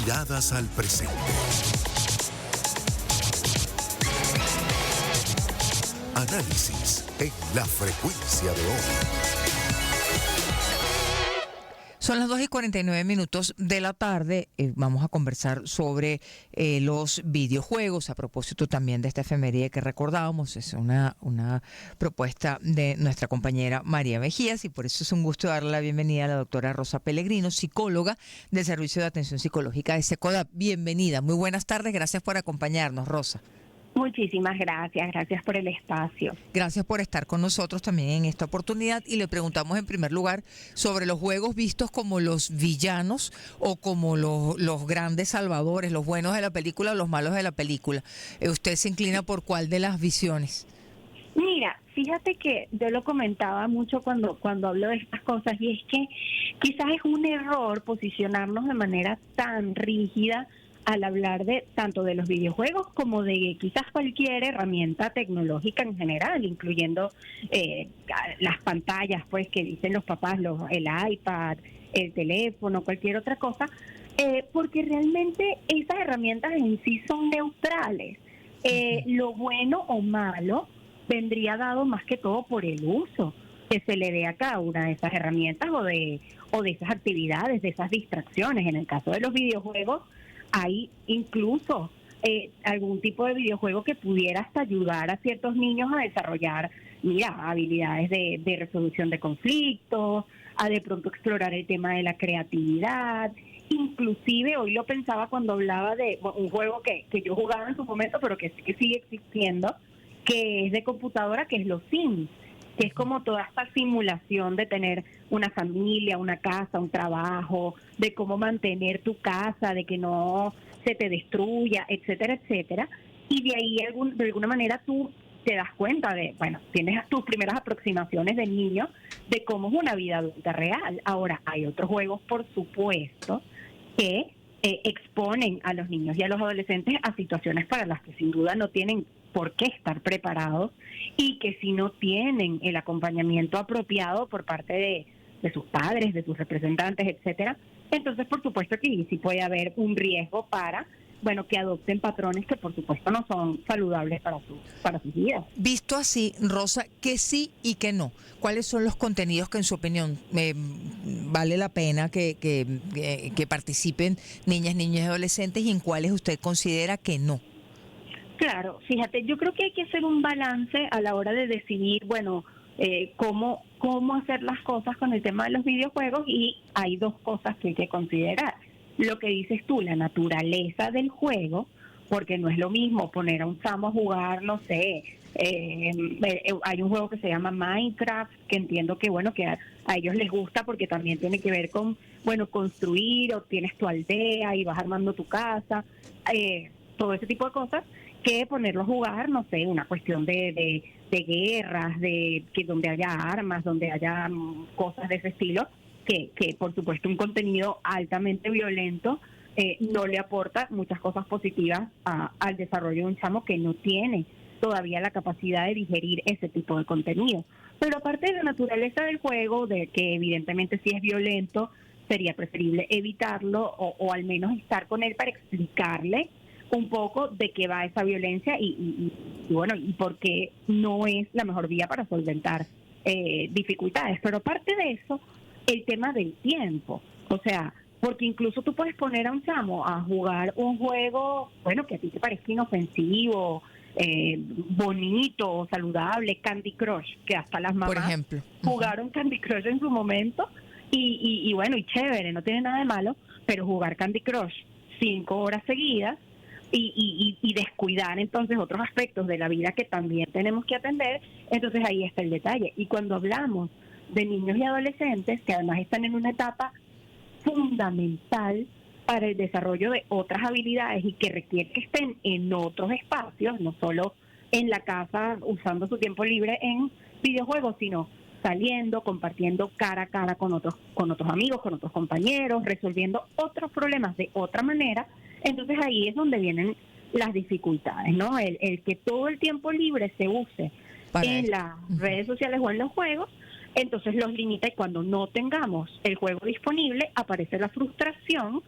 Miradas al presente. Análisis en la frecuencia de hoy. Son las 2:49 de la tarde. Vamos a conversar sobre los videojuegos, a propósito también de esta efeméride que recordábamos. Es una propuesta de nuestra compañera María Mejías, y por eso es un gusto darle la bienvenida a la doctora Rosa Pellegrino, psicóloga del Servicio de Atención Psicológica de SECODAP. Bienvenida, muy buenas tardes, gracias por acompañarnos, Rosa. Muchísimas gracias por el espacio. Gracias por estar con nosotros también en esta oportunidad, y le preguntamos en primer lugar sobre los juegos vistos como los villanos o como los grandes salvadores, los buenos de la película o los malos de la película. ¿Usted se inclina por cuál de las visiones? Mira, fíjate que yo lo comentaba mucho cuando hablo de estas cosas, y es que quizás es un error posicionarnos de manera tan rígida al hablar de tanto de los videojuegos como de quizás cualquier herramienta tecnológica en general, incluyendo las pantallas, pues, que dicen los papás, el iPad, el teléfono, cualquier otra cosa, porque realmente esas herramientas en sí son neutrales. Lo bueno o malo vendría dado más que todo por el uso que se le dé a cada una de esas herramientas o de esas actividades, de esas distracciones. En el caso de los videojuegos, hay incluso algún tipo de videojuego que pudiera hasta ayudar a ciertos niños a desarrollar, habilidades de resolución de conflictos, a de pronto explorar el tema de la creatividad. Inclusive hoy lo pensaba cuando hablaba de un juego que yo jugaba en su momento, pero que sigue existiendo, que es de computadora, que es los Sims, que es como toda esta simulación de tener una familia, una casa, un trabajo, de cómo mantener tu casa, de que no se te destruya, etcétera, etcétera. Y de ahí, de alguna manera, tú te das cuenta tienes tus primeras aproximaciones de niño de cómo es una vida adulta real. Ahora, hay otros juegos, por supuesto, que exponen a los niños y a los adolescentes a situaciones para las que sin duda no tienen por qué estar preparados, y que si no tienen el acompañamiento apropiado por parte de sus padres, de sus representantes, etcétera, entonces por supuesto que sí puede haber un riesgo para que adopten patrones que por supuesto no son saludables para sus vidas. Visto así, Rosa, que sí y que no. ¿Cuáles son los contenidos que en su opinión vale la pena que participen niñas, niños y adolescentes, y en cuáles usted considera que no? Claro, fíjate, yo creo que hay que hacer un balance a la hora de decidir, cómo hacer las cosas con el tema de los videojuegos, y hay dos cosas que hay que considerar. Lo que dices tú, la naturaleza del juego, porque no es lo mismo poner a un chamo a jugar, no sé, hay un juego que se llama Minecraft, que entiendo que a ellos les gusta porque también tiene que ver con, construir, o tienes tu aldea y vas armando tu casa, todo ese tipo de cosas, que ponerlo a jugar, no sé, una cuestión de guerras, que donde haya armas, donde haya cosas de ese estilo, que por supuesto un contenido altamente violento no le aporta muchas cosas positivas al desarrollo de un chamo que no tiene todavía la capacidad de digerir ese tipo de contenido. Pero aparte de la naturaleza del juego, de que evidentemente si es violento, sería preferible evitarlo, o al menos estar con él para explicarle un poco de qué va esa violencia y por qué no es la mejor vía para solventar dificultades. Pero aparte de eso, el tema del tiempo, o sea, porque incluso tú puedes poner a un chamo a jugar un juego, que a ti te parezca inofensivo, bonito, saludable, Candy Crush, que hasta las mamás, por ejemplo, jugaron Candy Crush en su momento, y chévere, no tiene nada de malo, pero jugar Candy Crush 5 horas seguidas y descuidar entonces otros aspectos de la vida que también tenemos que atender, entonces ahí está el detalle. Y cuando hablamos de niños y adolescentes, que además están en una etapa fundamental para el desarrollo de otras habilidades y que requiere que estén en otros espacios, no solo en la casa usando su tiempo libre en videojuegos, sino saliendo, compartiendo cara a cara con otros amigos, con otros compañeros, resolviendo otros problemas de otra manera. Entonces ahí es donde vienen las dificultades, ¿no? El que todo el tiempo libre se use en las redes sociales o en los juegos, entonces los limita, y cuando no tengamos el juego disponible aparece la frustración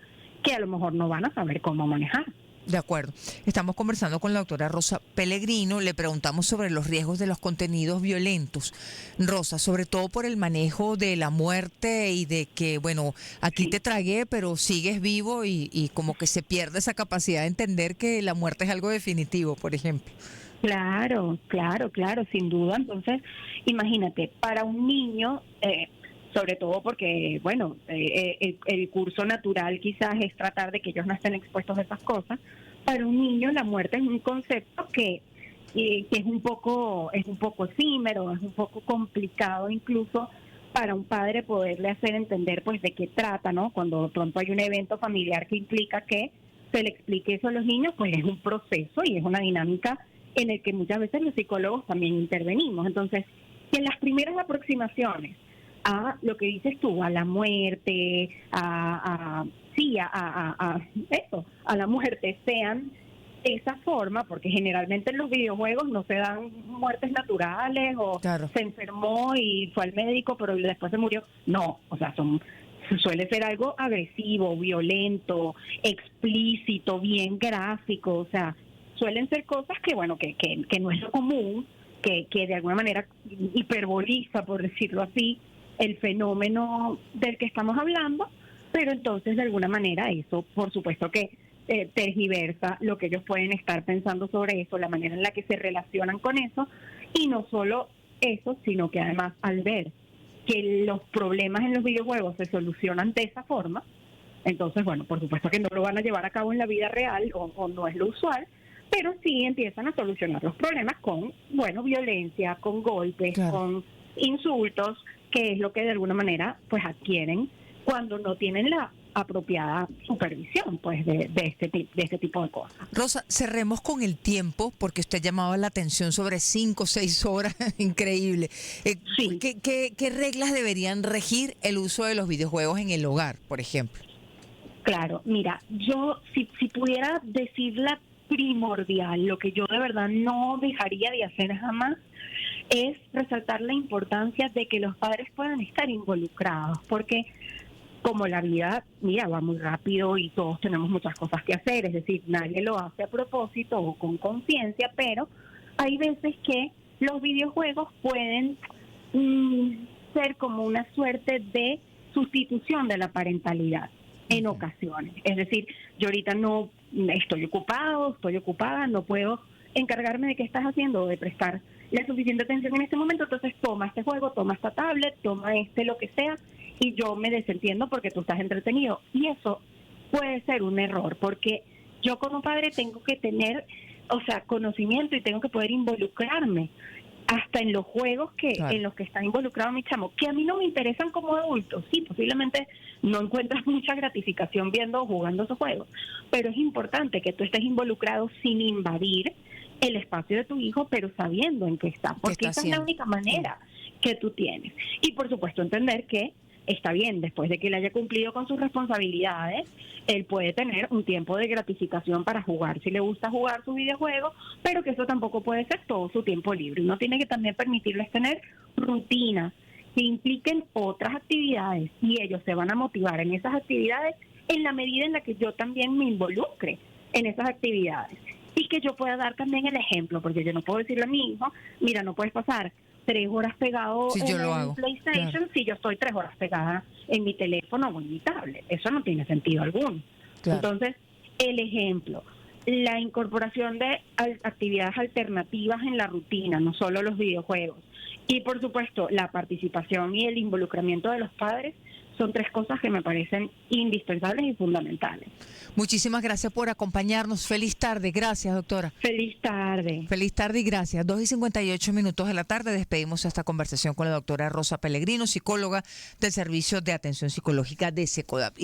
que a lo mejor no van a saber cómo manejar. De acuerdo. Estamos conversando con la doctora Rosa Pellegrino. Le preguntamos sobre los riesgos de los contenidos violentos. Rosa, sobre todo por el manejo de la muerte y de que, bueno, aquí te tragué, pero sigues vivo y como que se pierde esa capacidad de entender que la muerte es algo definitivo, por ejemplo. Claro, sin duda. Entonces, imagínate, para un niño, sobre todo porque, bueno, el curso natural quizás es tratar de que ellos no estén expuestos a esas cosas. Para un niño la muerte es un concepto que es un poco efímero, es un poco complicado incluso para un padre poderle hacer entender pues de qué trata, ¿no? Cuando de pronto hay un evento familiar que implica que se le explique eso a los niños, pues es un proceso y es una dinámica en el que muchas veces los psicólogos también intervenimos. Entonces, en las primeras aproximaciones a lo que dices tú, a la muerte, a la muerte, sean de esa forma, porque generalmente en los videojuegos no se dan muertes naturales o Claro. se enfermó y fue al médico pero después se murió. No, o sea, suele ser algo agresivo, violento, explícito, bien gráfico, o sea, suelen ser cosas que, bueno, que no es lo común, que de alguna manera hiperboliza, por decirlo así, el fenómeno del que estamos hablando, pero entonces de alguna manera eso, por supuesto que tergiversa lo que ellos pueden estar pensando sobre eso, la manera en la que se relacionan con eso, y no solo eso, sino que además al ver que los problemas en los videojuegos se solucionan de esa forma, entonces, bueno, por supuesto que no lo van a llevar a cabo en la vida real o no es lo usual, pero sí empiezan a solucionar los problemas con, bueno, violencia, con golpes, Claro. con insultos, que es lo que de alguna manera pues adquieren cuando no tienen la apropiada supervisión pues de este tipo de cosas. Rosa, cerremos con el tiempo, porque usted llamaba la atención sobre 5 o 6 horas, increíble. Sí. ¿Qué reglas deberían regir el uso de los videojuegos en el hogar, por ejemplo? Claro, mira, yo si pudiera decir la primordial, lo que yo de verdad no dejaría de hacer jamás, es resaltar la importancia de que los padres puedan estar involucrados, porque como la vida, mira, va muy rápido y todos tenemos muchas cosas que hacer, es decir, nadie lo hace a propósito o con conciencia, pero hay veces que los videojuegos pueden ser como una suerte de sustitución de la parentalidad en ocasiones. Es decir, yo ahorita no estoy ocupada, no puedo encargarme de qué estás haciendo o de prestar la suficiente atención en este momento, entonces toma este juego, toma esta tablet, toma lo que sea, y yo me desentiendo porque tú estás entretenido. Y eso puede ser un error, porque yo como padre tengo que tener, o sea, conocimiento y tengo que poder involucrarme hasta en los juegos Claro. en los que está involucrado mi chamo, que a mí no me interesan como adulto. Sí, posiblemente no encuentras mucha gratificación viendo o jugando esos juegos, pero es importante que tú estés involucrado sin invadir el espacio de tu hijo, pero sabiendo en qué está, porque esa es la única manera que tú tienes. Y por supuesto entender que está bien, después de que él haya cumplido con sus responsabilidades, él puede tener un tiempo de gratificación para jugar, si le gusta jugar su videojuego, pero que eso tampoco puede ser todo su tiempo libre. Uno tiene que también permitirles tener rutinas que impliquen otras actividades, y ellos se van a motivar en esas actividades en la medida en la que yo también me involucre en esas actividades, y que yo pueda dar también el ejemplo, porque yo no puedo decirle a mi hijo, mira, no puedes pasar 3 horas pegado Sí, yo en lo el hago, PlayStation, claro. si yo estoy 3 horas pegada en mi teléfono o en mi tablet. Eso no tiene sentido alguno. Claro. Entonces, el ejemplo, la incorporación de actividades alternativas en la rutina, no solo los videojuegos, y por supuesto la participación y el involucramiento de los padres, son 3 cosas que me parecen indispensables y fundamentales. Muchísimas gracias por acompañarnos. Feliz tarde. Gracias, doctora. Feliz tarde. Feliz tarde y gracias. 2:58 de la tarde. Despedimos esta conversación con la doctora Rosa Pellegrino, psicóloga del Servicio de Atención Psicológica de SECODAP.